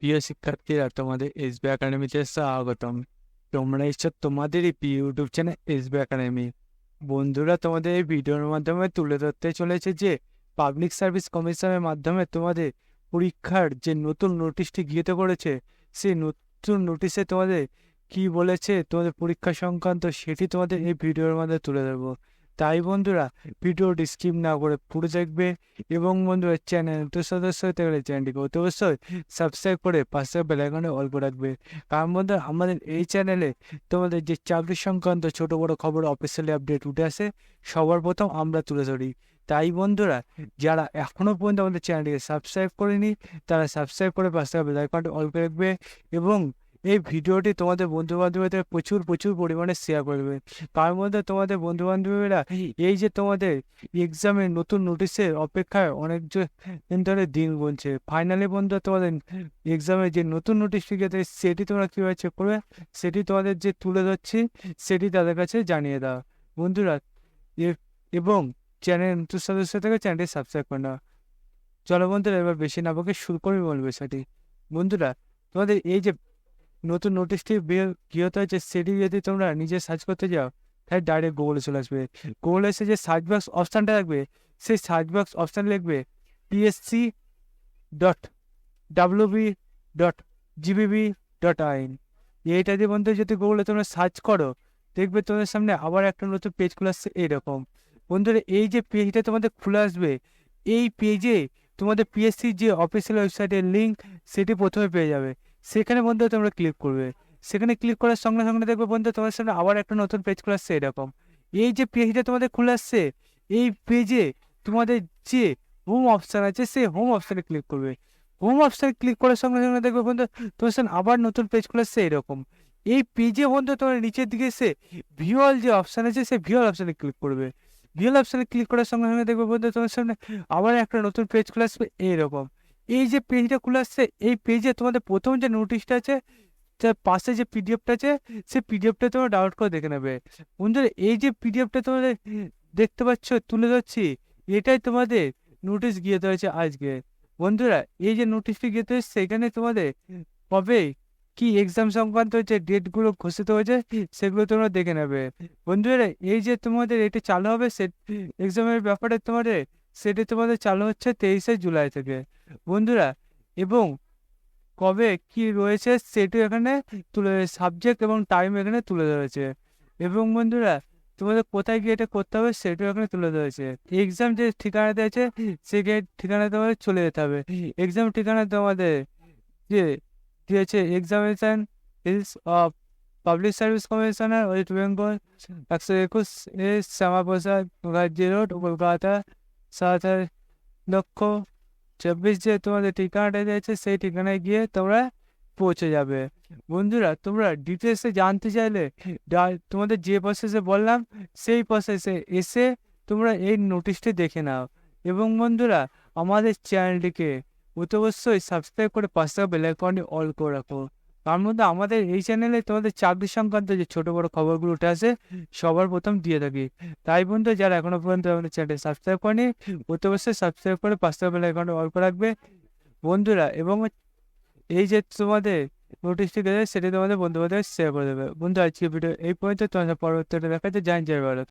প্রিয় শিক্ষার্থীরা, তোমাদের এসবি একাডেমিতে স্বাগতম। তোমরা এসছো তোমাদেরই প্রিয় ইউটিউব চ্যানেল এসবি একাডেমি। বন্ধুরা, তোমাদের এই ভিডিওর মাধ্যমে তুলে ধরতে চলেছে যে পাবলিক সার্ভিস কমিশনের মাধ্যমে তোমাদের পরীক্ষার যে নতুন নোটিশটি গৃহীত করেছে, সেই নতুন নোটিশে তোমাদের কি বলেছে তোমাদের পরীক্ষা সংক্রান্ত, সেটি তোমাদের এই ভিডিওর মাধ্যমে তুলে ধরবো। তাই বন্ধুরা, ভিডিওটি স্কিপ না করে পুরো দেখবে। এবং বন্ধুরা, চ্যানেল তো সদস্য হতে গেলে চ্যানেলটিকে অতি অবশ্যই সাবস্ক্রাইব করে পাশে বেল আইকনে অল করে রাখবে। কারণ বন্ধুরা, আমাদের এই চ্যানেলে তোমাদের যে চাকরি সংক্রান্ত ছোট বড় খবর, অফিসিয়ালি আপডেট উঠে আসে, সবার প্রথম আমরা তুলে ধরি। তাই বন্ধুরা, যারা এখনো পর্যন্ত আমাদের চ্যানেলটিকে সাবস্ক্রাইব করেনি, তারা সাবস্ক্রাইব করে পাশে বেল আইকনটি অল করে রাখবে। এবং এই ভিডিওটি তোমাদের বন্ধু বান্ধবীদের প্রচুর প্রচুর পরিমাণে শেয়ার করবে। তার মধ্যে তোমাদের বন্ধু বান্ধবীরা এই যে তোমাদের এক্সামের নতুন নোটিশের অপেক্ষায় অনেক দিন ধরে দিন গুনছে। ফাইনালি বন্ধু, তোমাদের এক্সামের যে নতুন নোটিফিকেশন সেটি তোমরা কীভাবে চেক করবে, সেটি তোমাদের যে তুলে ধরছি, সেটি তাদের কাছে জানিয়ে দাও বন্ধুরা। এবং চ্যানেল নতুন সদস্য থেকে চ্যানেলটি সাবস্ক্রাইব করে নাও। চলো বন্ধুরা, এবার বেশি না বকে শুরু করে বলবে সেটি। বন্ধুরা, তোমাদের এই যে নতুন নোটিশটি গৃহীত হয়েছে, সেটি যদি তোমরা নিজে সার্চ করতে যাও, তাই ডাইরেক্ট গুগলে চলে আসবে। গুগলে এসে যে সার্চ বক্স অপশানটা থাকবে, সেই সার্চ বক্স অপশান লিখবে psc.wb.gbb.in। এইটা দিয়ে বন্ধু যদি গুগলে তোমরা সার্চ করো, দেখবে তোমাদের সামনে আবার একটা নতুন পেজ খুলে আসছে এইরকম। বন্ধুরা, এই যে পেজটা তোমাদের খুলে আসবে, এই পেজে তোমাদের পিএসসি যে অফিসিয়াল ওয়েবসাইটের লিঙ্ক, সেটি প্রথমে পেয়ে যাবে। সেখানে বন্ধু তোমরা ক্লিক করবে। সেখানে ক্লিক করার সঙ্গে সঙ্গে দেখবে বন্ধু তোমাদের সামনে আবার একটা নতুন পেজ খুলে আসছে এরকম। এই যে পেজটা তোমাদের খুলে আসছে, এই পেজে তোমাদের যে হোম অপশান আছে, সেই হোম অপশানে ক্লিক করবে। হোম অপশানে ক্লিক করার সঙ্গে সঙ্গে দেখবে বন্ধু তোমার সামনে আবার নতুন পেজ খুলে আসছে এরকম। এই পেজে বন্ধু তোমার নিচের দিকে এসে ভিউয়াল যে অপশান আছে, সেই ভিউয়াল অপশানে ক্লিক করবে। ভিউয়াল অপশানে ক্লিক করার সঙ্গে সঙ্গে দেখবে বন্ধু তোমার সামনে আবার একটা নতুন পেজ খুলে আসবে এইরকম। এই যে পেজটা খুলে আসছে, এই পেজে তোমাদের প্রথম যে নোটিশটা আছে, তার পাশে যে পিডিএফটা আছে, সেই পিডিএফটা তোমরা ডাউনলোড করে দেখে নেবে। বন্ধুরা, এই যে পিডিএফটা তোমাদের দেখতে পাচ্ছ তুলে ধরছি, এটাই তোমাদের নোটিশ গিয়ে হয়েছে আজকে। বন্ধুরা, এই যে নোটিশটি গিয়ে হয়েছে, সেখানে তোমাদের কবে কি এক্সাম সংক্রান্ত যে ডেটগুলো ঘোষিত হয়েছে, সেগুলো তোমরা দেখে নেবে। বন্ধুরা, এই যে তোমাদের এটি চালু হবে, সে এক্সামের ব্যাপারে তোমাদের সেটি তোমাদের চালু হচ্ছে 23শে জুলাই থেকে বন্ধুরা। এবং কবে কি রয়েছে সেটি এখানে তুলে, সাবজেক্ট এবং টাইম এখানে তুলে ধরেছে। এবং বন্ধুরা, তোমাদের কোথায় গিয়ে এটা করতে হবে সেটাও এখানে তুলে ধরেছে। এক্সাম যে ঠিকানাতে আছে, সেই ঠিকানা তোমাদের চলে যেতে হবে। এক্সাম ঠিকানা তোমাদের যে দিয়েছে, examination hills of public service commissioner, West Bengal, 121 Shyamaprasad Mukherjee road, Kolkata 7,24,000। যে তোমাদের ঠিকানাটা দিয়েছে, সেই ঠিকানায় গিয়ে তোমরা পৌঁছে যাবে। বন্ধুরা, তোমরা ডিটেলসে জানতে চাইলে তোমাদের যে প্রসেসে বললাম, সেই প্রসেসে এসে তোমরা এই নোটিশটি দেখে নাও। এবং বন্ধুরা, আমাদের চ্যানেলটিকে অতি অবশ্যই সাবস্ক্রাইব করে পাশে বেল আইকনটি অল করে রাখো। তার মধ্যে আমাদের এই চ্যানেলে তোমাদের চাকরি সংক্রান্ত যে ছোট বড় খবরগুলো উঠে আসে, সবার প্রথম দিয়ে থাকি। তাই বন্ধু, যারা এখনো পর্যন্ত আমাদের চ্যানেলটি সাবস্ক্রাইব করেনি, অতি অবশ্যই সাবস্ক্রাইব করে পাশে বেল আইকনটি অল করে রাখবে বন্ধুরা। এবং এই যে তোমাদের নোটিশটি গেছে, সেটি তোমাদের বন্ধু বান্ধব শেয়ার করে দেবে। বন্ধু, আজকে ভিডিও এই পর্যন্ত, তোমাদের পরবর্তীটা দেখাতে জান জয় ভারত।